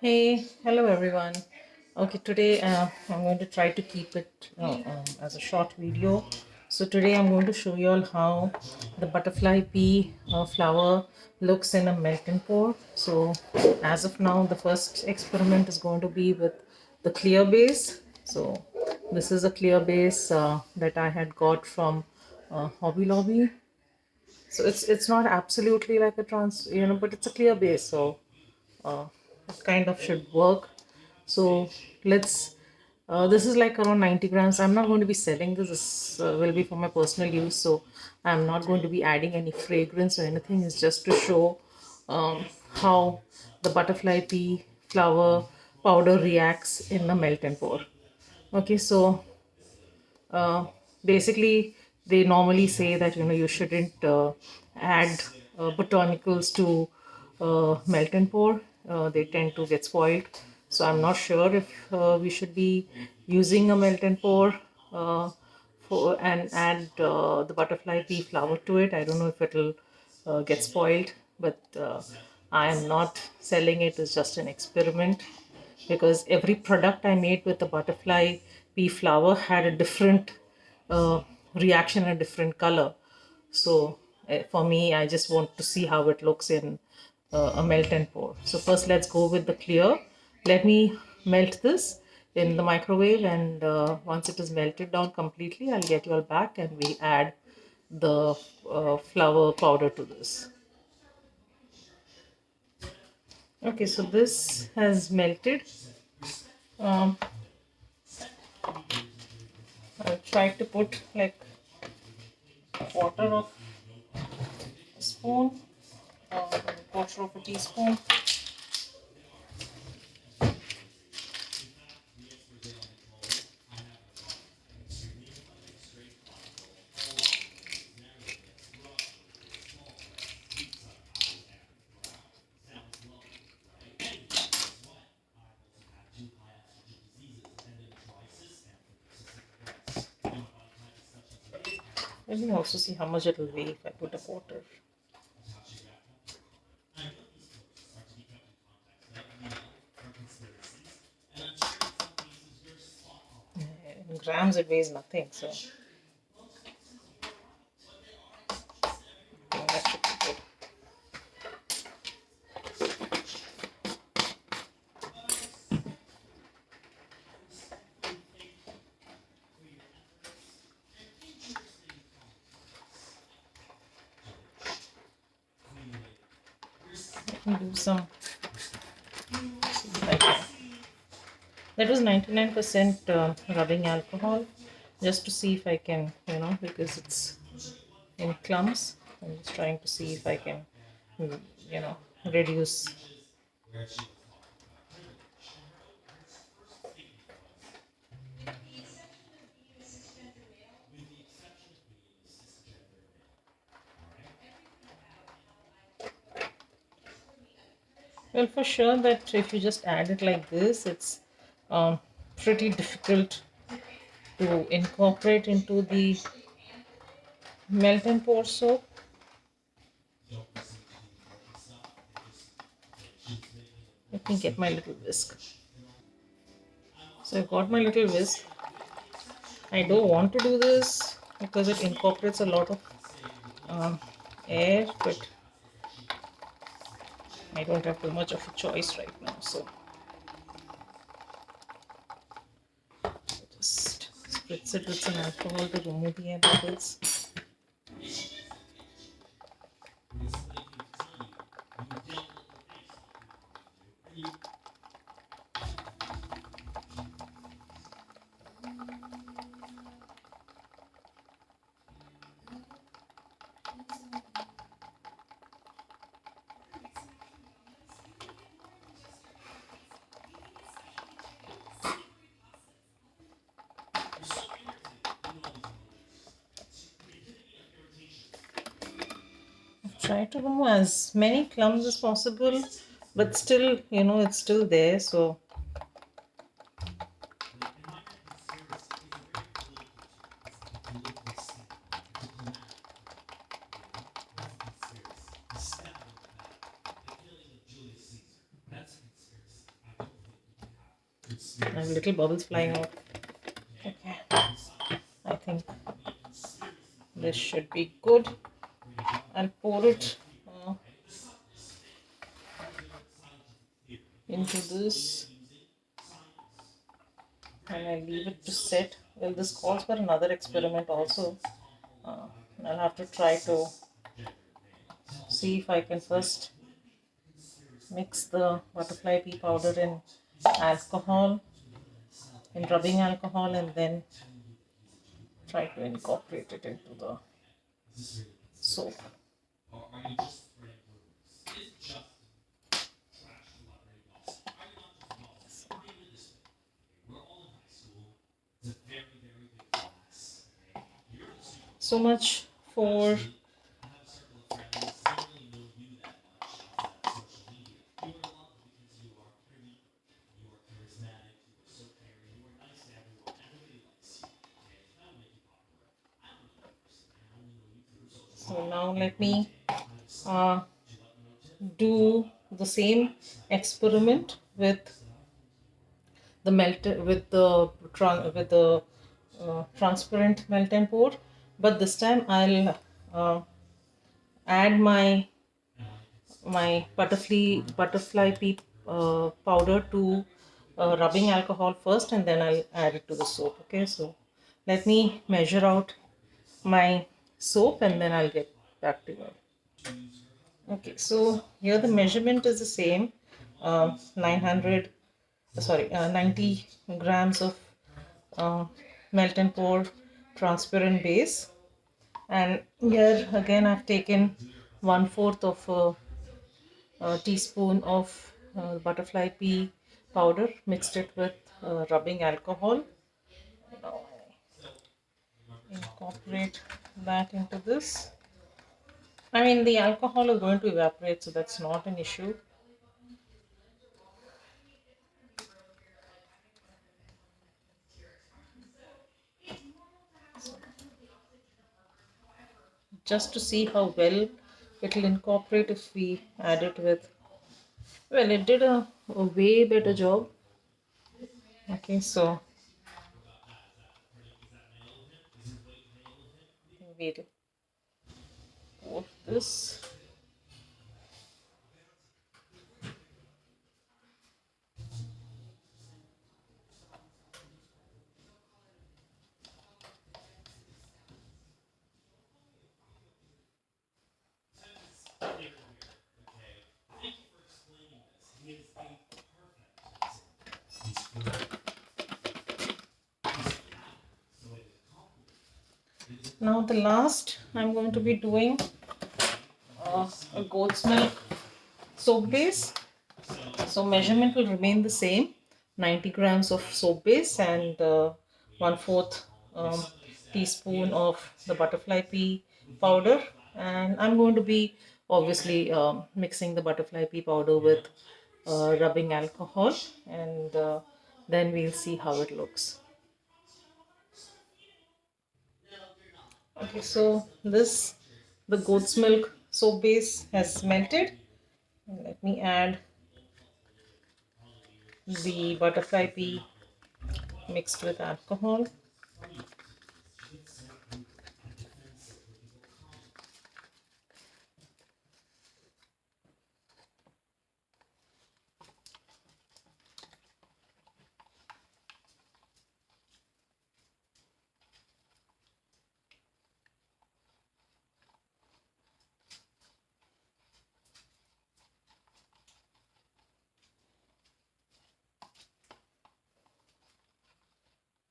Hey, hello everyone. Okay, today I'm going to try to keep it as a short video. So today I'm going to show you all how the butterfly pea flower looks in a melt and pour. So as of now, the first experiment is going to be with the clear base. So this is a clear base that I had got from Hobby Lobby. So it's not absolutely like a but it's a clear base. So uh, it kind of should work. So let's this is like around 90 grams. I'm not going to be selling this. This will be for my personal use, so I'm not going to be adding any fragrance or anything. It's just to show how the butterfly pea flower powder reacts in the melt and pour. Okay, so uh, basically they normally say that you shouldn't add botanicals to melt and pour. They tend to get spoiled, so I'm not sure if we should be using a melt and pour and add the butterfly pea flower to it. I don't know if it'll get spoiled, but I am not selling it. It's just an experiment because every product I made with the butterfly pea flower had a different reaction, a different color. So for me, I just want to see how it looks in a melt and pour. So first, let's go with the clear. Let me melt this in the microwave, and once it is melted down completely, I'll get you all back, and we'll add the flower powder to this. Okay, so this has melted. Um, I'll try to put like a quarter of a spoon or a quarter of a teaspoon. Let me also see how much it will weigh if I put a quarter. In grams, it weighs nothing, so I think that should be good. Let me do some. See if I can. That was 99% rubbing alcohol, just to see if I can, because it's in clumps. I'm just trying to see if I can, mm, you know, reduce. Well, for sure that if you just add it like this, it's um, pretty difficult to incorporate into the melt and pour soap. Let me get my little whisk. So I got my little whisk. I don't want to do this because it incorporates a lot of um, air, but I don't have too much of a choice right now. So just spritz it with some alcohol to remove the air bubbles. Try to remove as many clumps as possible, but still, it's still there. So I have little bubbles flying out. Okay, I think this should be good. I'll pour it into this and I leave it to set. Well, this calls for another experiment also. Uh, I'll have to try to see if I can first mix the butterfly pea powder in alcohol, in rubbing alcohol, and then try to incorporate it into the soap. So much for so now let me uh, do the same experiment with the melt with the transparent melt and pour, but this time I'll add my butterfly pea powder to rubbing alcohol first, and then I'll add it to the soap. Okay, so let me measure out my soap and then I'll get back to you. Okay, so here the measurement is the same. 90 grams of uh, melt and pour transparent base, and here again I've taken 1/4 of a teaspoon of butterfly pea powder, mixed it with rubbing alcohol. Now I incorporate that into this. I mean, the alcohol is going to evaporate, so that's not an issue. Just to see how well it will incorporate if we add it with, well, it did a way better job. Okay, so we'll pour this. Now the last I'm going to be doing a goat's milk soap base. So measurement will remain the same, 90 grams of soap base and 1/4 teaspoon of the butterfly pea powder. And I'm going to be obviously mixing the butterfly pea powder with rubbing alcohol, and then we'll see how it looks. Okay, so the goat's milk soap base has melted. Let me add the butterfly pea mixed with alcohol.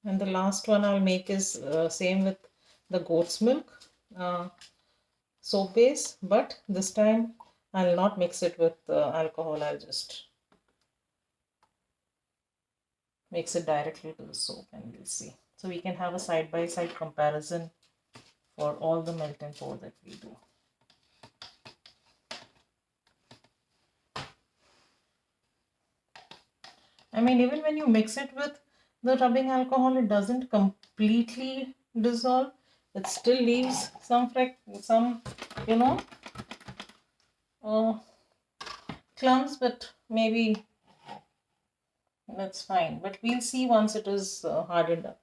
And the last one I'll make is same with the goat's milk uh, soap base, but this time I'll not mix it with alcohol. I'll just mix it directly to the soap and we'll see. So we can have a side-by-side comparison for all the melt and pour that we do. I mean, even when you mix it with the rubbing alcohol, it doesn't completely dissolve. It still leaves some you know, uh, clumps, but maybe that's fine. But we'll see once it is hardened up.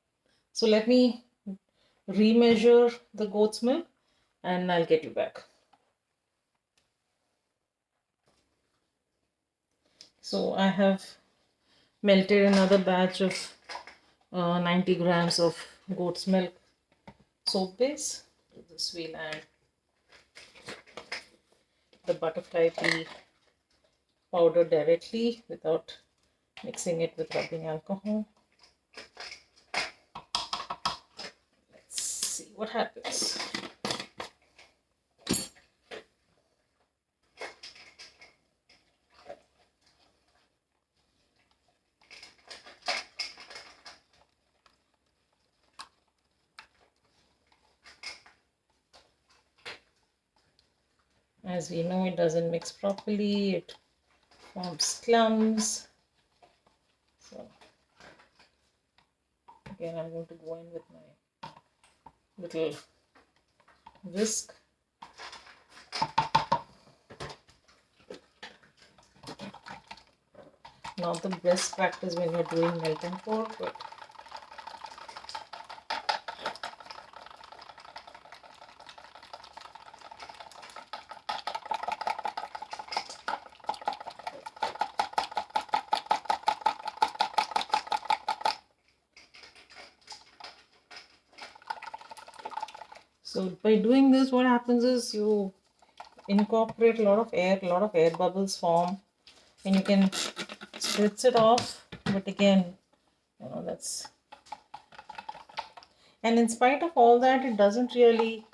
So let me remeasure the goat's milk and I'll get you back. So I have melted another batch of 90 grams of goat's milk soap base. To this we'll add the butterfly pea powder directly without mixing it with rubbing alcohol. Let's see what happens. As we know, it doesn't mix properly, it forms clumps. So again, I'm going to go in with my little whisk. Not the best practice when you're doing melt and pour, but so by doing this, what happens is you incorporate a lot of air bubbles form, and you can spritz it off. But again, that's, and in spite of all that, it doesn't really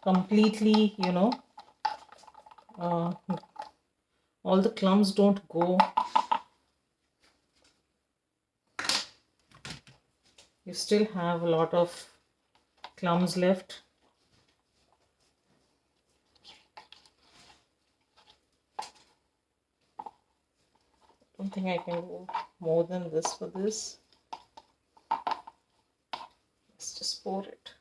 completely, all the clumps don't go. You still have a lot of clumps left. I don't think I can go more than this for this. Let's just pour it.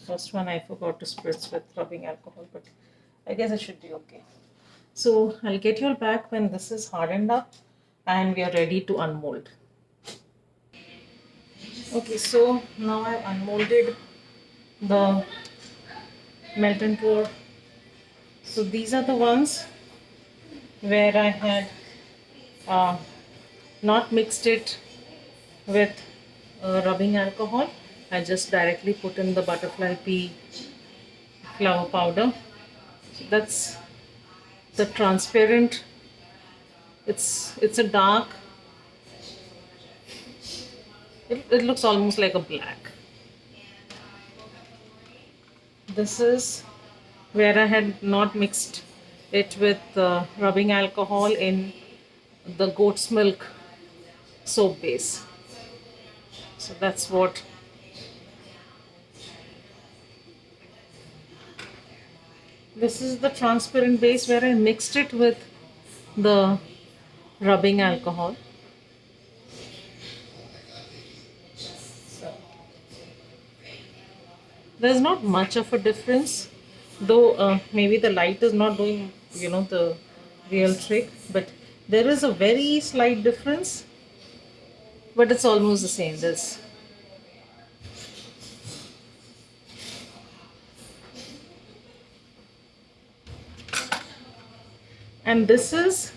First one I forgot to spritz with rubbing alcohol, but I guess it should be okay. So I'll get you all back when this is hardened up and we are ready to unmold. Okay, so now I've unmolded the melt and pour. So these are the ones where I had not mixed it with rubbing alcohol. I just directly put in the butterfly pea flour powder. So that's the transparent. It's a dark. It looks almost like a black. This is where I had not mixed it with rubbing alcohol in the goat's milk soap base. So that's what. This is the transparent base where I mixed it with the rubbing alcohol. So there's not much of a difference, though maybe the light is not doing the real trick, but there is a very slight difference, but it's almost the same. This, and this is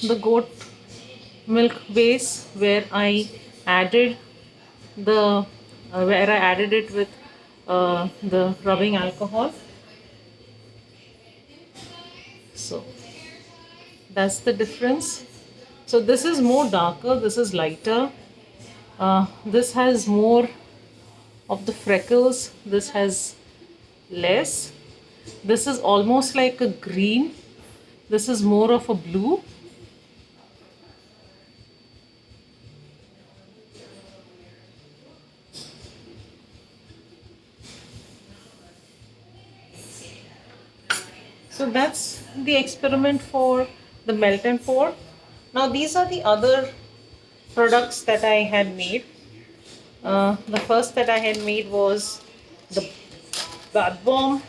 the goat milk base where I added it with the rubbing alcohol. So that's the difference. So this is more darker, this is lighter. This has more of the freckles, this has less. This is almost like a green, this is more of a blue. So that's the experiment for the melt and pour. Now these are the other products that I had made. The first that I had made was the bath bomb.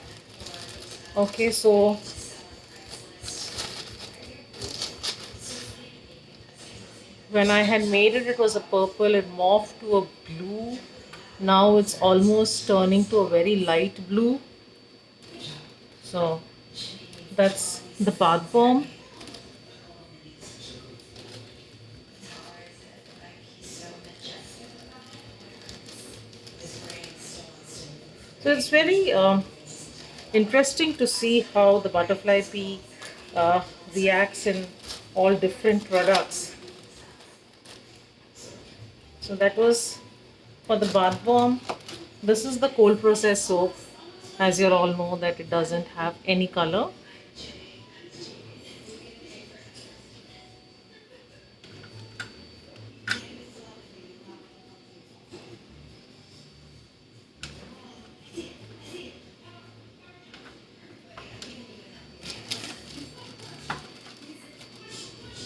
Okay, so when I had made it, it was a purple. It morphed to a blue. Now it's almost turning to a very light blue. So that's the bath bomb. So it's very interesting to see how the butterfly pea reacts in all different products. So that was for the bath bomb. This is the cold process soap. As you all know that it doesn't have any color.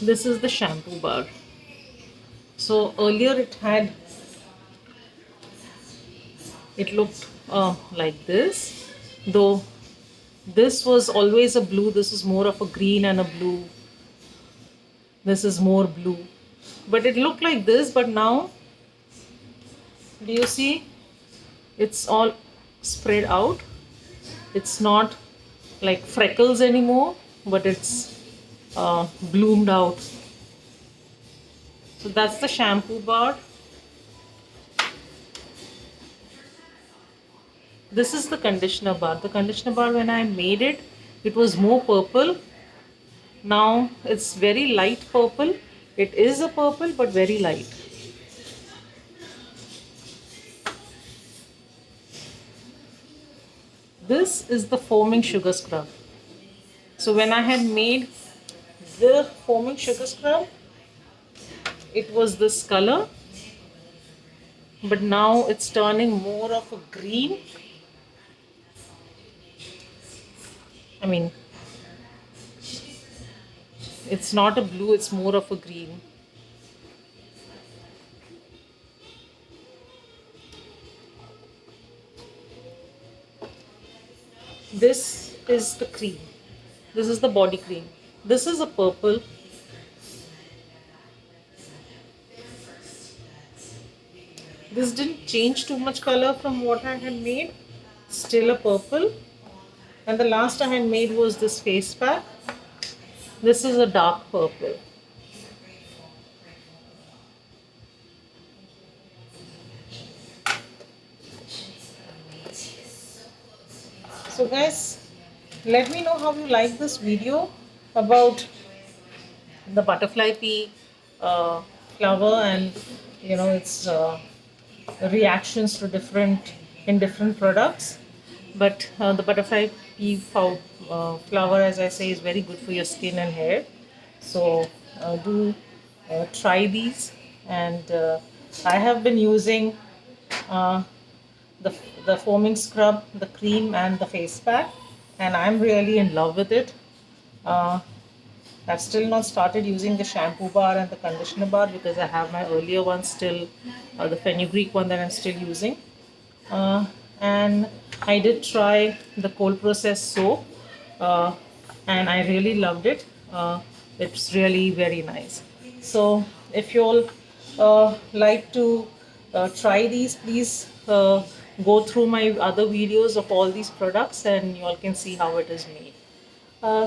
This is the shampoo bar. So earlier it looked like this, though this was always a blue. This is more of a green and a blue. This is more blue, but it looked like this. But now, do you see? It's all spread out. It's not like freckles anymore, but it's bloomed out. So that's the shampoo bar. This is the conditioner bar. The conditioner bar, when I made it, it was more purple. Now it's very light purple. It is a purple but very light. This is the foaming sugar scrub. So when I had made the foaming sugar scrub, it was this color, but now it's turning more of a green. I mean, it's not a blue, it's more of a green. This is the cream. This is the body cream. This is a purple. This didn't change too much color from what I had made. Still a purple. And the last I had made was this face pack. This is a dark purple. So guys, let me know how you like this video about the butterfly pea flower, and its reactions to different products. But the butterfly pea flower, as I say, is very good for your skin and hair. So do try these. And I have been using uh, the foaming scrub, the cream, and the face pack, and I'm really in love with it. Uh, I've still not started using the shampoo bar and the conditioner bar because I have my earlier one still, the fenugreek one that I'm still using. And I did try the cold process soap, uh, and I really loved it. It's really very nice. So if you all like to try these, please go through my other videos of all these products and you all can see how it is made.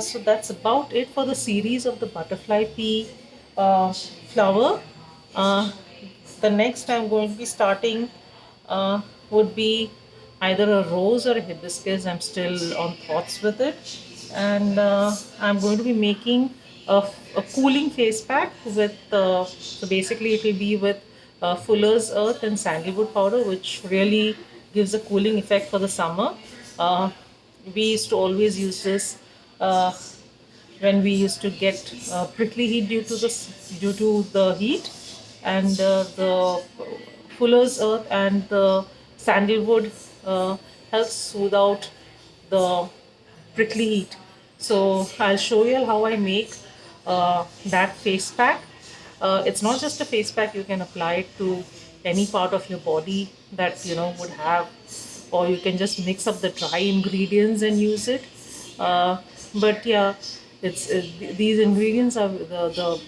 So that's about it for the series of the butterfly pea flower. Uh, the next I'm going to be starting would be either a rose or a hibiscus. I'm still on thoughts with it. And I'm going to be making a cooling face pack with, so basically it will be with Fuller's Earth and sandalwood powder, which really gives a cooling effect for the summer. We used to always use this uh, when we used to get prickly heat due to the heat, and the Fuller's Earth and the sandalwood helps soothe out the prickly heat. So I'll show you all how I make that face pack. It's not just a face pack, you can apply it to any part of your body that would have, or you can just mix up the dry ingredients and use it. But yeah, these ingredients are the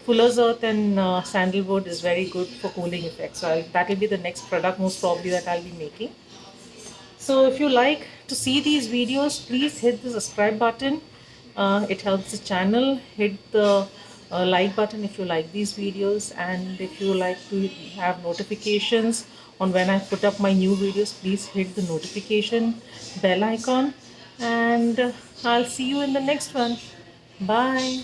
fuller's earth and sandalwood is very good for cooling effects. So that will be the next product most probably that I'll be making. So if you like to see these videos, please hit the subscribe button. It helps the channel. Hit the like button if you like these videos, and if you like to have notifications on when I put up my new videos, please hit the notification bell icon. And I'll see you in the next one. Bye.